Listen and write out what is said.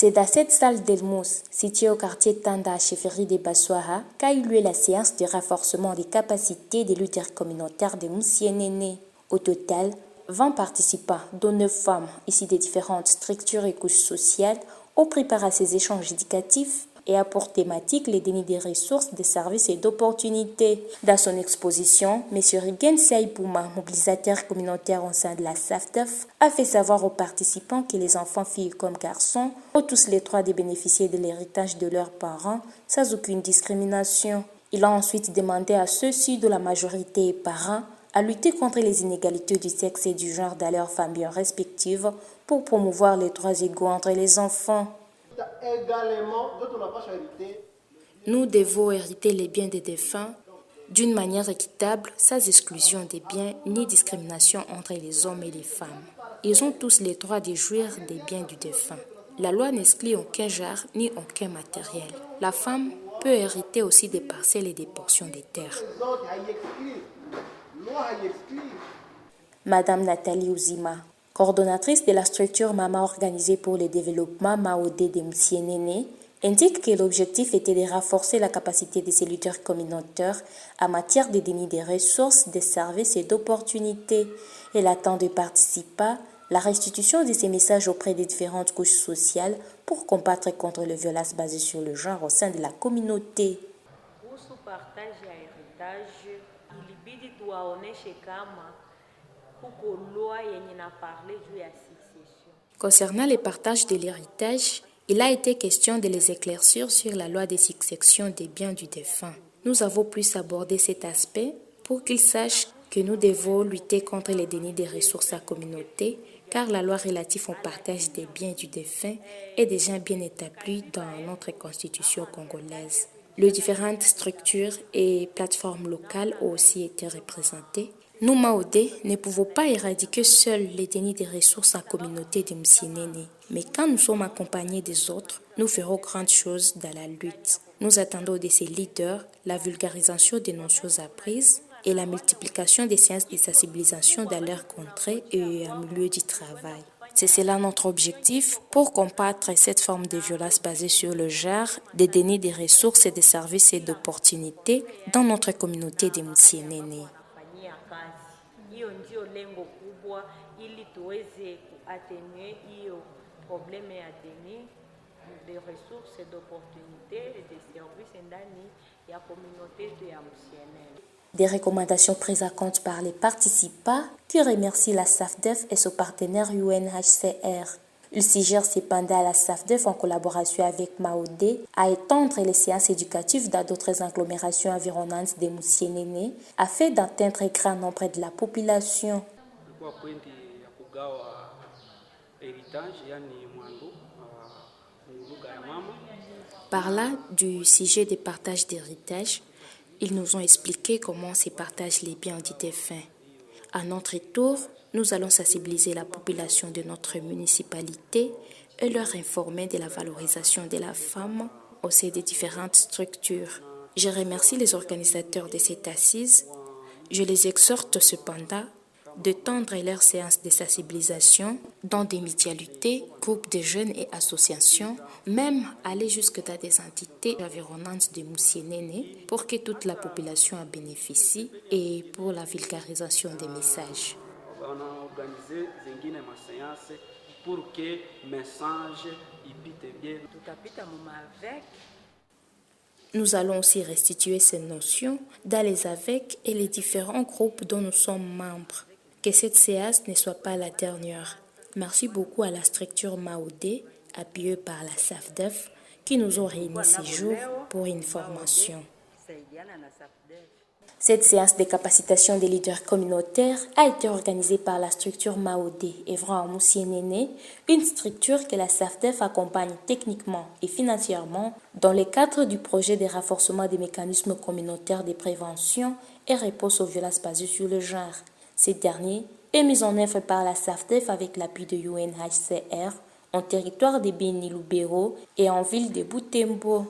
C'est dans cette salle d'Elmous, située au quartier Tanda à Chefferie des Bassoara, qu'a eu lieu la séance de renforcement des capacités des lutteurs communautaires de Moussienene. Au total, 20 participants, dont 9 femmes, issues des différentes structures et couches sociales, ont préparé à ces échanges éducatifs et a pour thématique les dénis des ressources, des services et d'opportunités. Dans son exposition, M. Rigen Saïpouma, mobilisateur communautaire au sein de la SAFDEF, a fait savoir aux participants que les enfants, filles comme garçons, ont tous les droits de bénéficier de l'héritage de leurs parents sans aucune discrimination. Il a ensuite demandé à ceux-ci dont la majorité est parents à lutter contre les inégalités du sexe et du genre dans leurs familles respectives pour promouvoir les droits égaux entre les enfants. Nous devons hériter les biens des défunts d'une manière équitable, sans exclusion des biens ni discrimination entre les hommes et les femmes. Ils ont tous les droits de jouir des biens du défunt. La loi n'exclut aucun genre ni aucun matériel. La femme peut hériter aussi des parcelles et des portions de terre. Madame Nathalie Ouzima, coordonnatrice de la structure Mama organisée pour le développement Maodé de Moussienene, indique que l'objectif était de renforcer la capacité de ces lutteurs communautaires en matière de déni des ressources, des services et d'opportunités. Elle attend de participer la restitution de ces messages auprès des différentes couches sociales pour combattre contre les violences basées sur le genre au sein de la communauté. Concernant le partage de l'héritage, il a été question de les éclaircir sur la loi de succession des biens du défunt. Nous avons plus abordé cet aspect pour qu'ils sachent que nous devons lutter contre les dénis des ressources à la communauté, car la loi relative au partage des biens du défunt est déjà bien établie dans notre constitution congolaise. Les différentes structures et plateformes locales ont aussi été représentées. Nous, Maodé, ne pouvons pas éradiquer seuls les dénis des ressources en communauté de Moussienene. Mais quand nous sommes accompagnés des autres, nous ferons grandes choses dans la lutte. Nous attendons de ces leaders la vulgarisation des notions apprises et la multiplication des séances de sensibilisation dans leur contrée et en milieu du travail. C'est cela notre objectif pour combattre cette forme de violence basée sur le genre, des dénis des ressources et des services et d'opportunités dans notre communauté de Moussienene. Des ressources et d'opportunités et des services ndani ya communauté de Moussienene. Des recommandations prises à compte par les participants qui remercient la SAFDEF et son partenaire UNHCR. Il suggère cependant à la SAFDEF en collaboration avec Maodé à étendre les séances éducatives dans d'autres agglomérations environnantes de Moussienene afin d'atteindre un grand nombre de la population. Par là, du sujet des partages d'héritage, ils nous ont expliqué comment se partagent les biens du défunt. À notre tour, nous allons sensibiliser la population de notre municipalité et leur informer de la valorisation de la femme au sein des différentes structures. Je remercie les organisateurs de cette assise. Je les exhorte cependant de tendre leurs séances de sensibilisation dans des mutualités, groupes de jeunes et associations, même aller jusque dans des entités environnantes de Moussienene pour que toute la population en bénéficie et pour la vulgarisation des messages. On a organisé des séances pour que le message ipite bien. Nous allons aussi restituer ces notions dans les AVEC et les différents groupes dont nous sommes membres. Que cette séance ne soit pas la dernière. Merci beaucoup à la structure Maodé, appuyée par la SAFDEF, qui nous ont réunis ce jour pour une formation. Cette séance de capacitation des leaders communautaires a été organisée par la structure Maodé, œuvrant à Moussienene, une structure que la SAFDEF accompagne techniquement et financièrement dans le cadre du projet de renforcement des mécanismes communautaires de prévention et réponse aux violences basées sur le genre. Cette dernière est mise en œuvre par la SAFDEF avec l'appui de UNHCR en territoire de Beni Lubero et en ville de Butembo.